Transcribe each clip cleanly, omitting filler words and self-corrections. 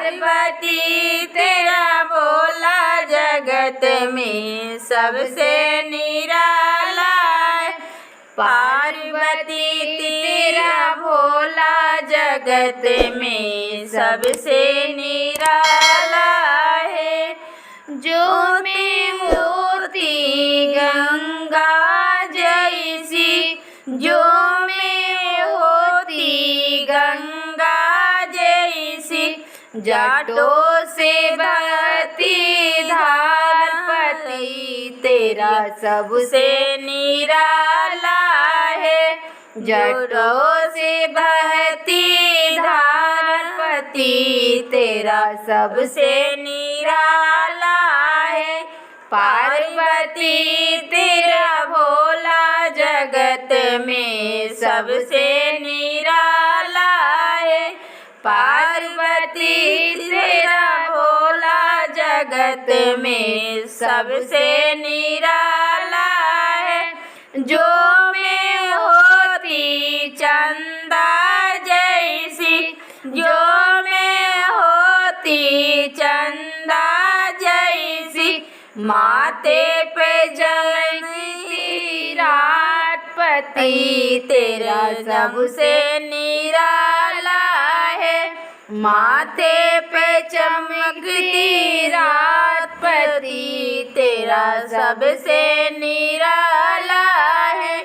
पार्वती तेरा भोला जगत में सबसे निराला है। पार्वती तेरा भोला जगत में सबसे निराला है। जो में होती गंगा जैसी, जो में होती गंगा जैसी, जाटों से बहती धार पति तेरा सबसे निराला है। जाटों से बहती धार पति तेरा सबसे निराला है। पार्वती तेरा भोला जगत में सबसे निराला है। पार्वती तेरा भोला जगत में सबसे निराला है। जो में होती चंदा जैसी, जो में होती चंदा जैसी, माथे पे जलती रात पति तेरा सबसे निराला है। माथे पे चमकती रात पति तेरा सबसे निराला है।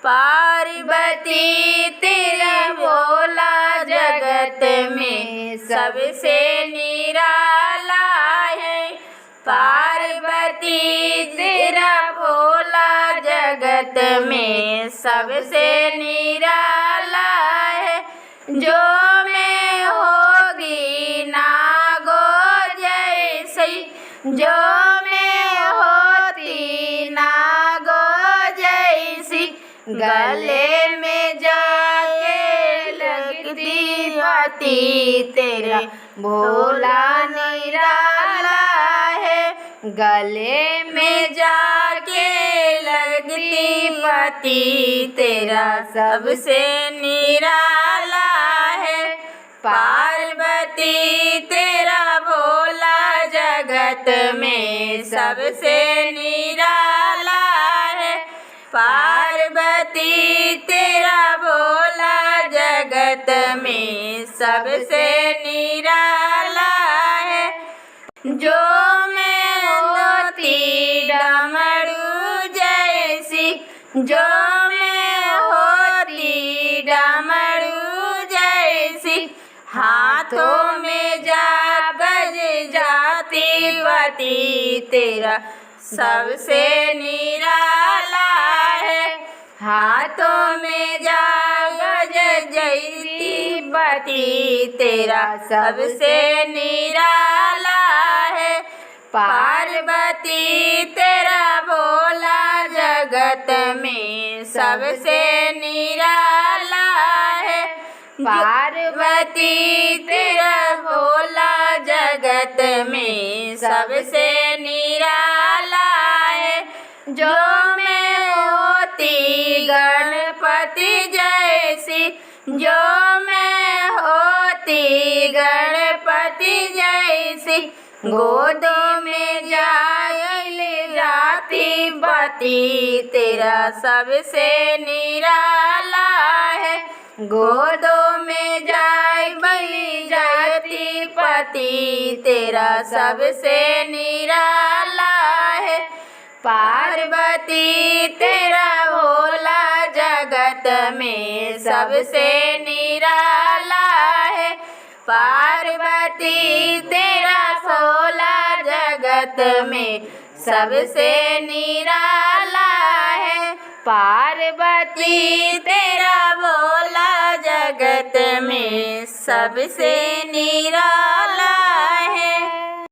पार्वती तेरा भोला जगत में सबसे निराला है। पार्वती तेरा भोला जगत में सबसे निराला है। जो में होगी नागो जैसी, जो में होती नागो जैसी, गले में जाके लगती पति तेरा भोला निराला है। गले में जाके लगती पति तेरा सबसे निराला है। पार्वती तेरा भोला जगत में सबसे निराला है। पार्वती तेरा भोला जगत में सबसे निराला है। जो में होती डमरू जैसी, जो में होती डमरू जैसी, हाथों में जा बज जाती पति तेरा सबसे निराला है। हाथों में जा बज जैती पति तेरा सबसे निराला है। पार्वती तेरा भोला जगत में सबसे निराला है। पार्वती तेरा भोला जगत में सबसे निराला है। जो में होती गणपति जैसी, जो में होती गणपति जैसी, गोदों में ले जाती पति तेरा सबसे निराला है। गोदों में बली जाती पति तेरा सबसे निराला है। पार्वती तेरा भोला जगत में सबसे निराला है। पार्वती तेरा भोला जगत में सबसे निराला है। पार्वती तेरा भोला जगत में सबसे निराला है।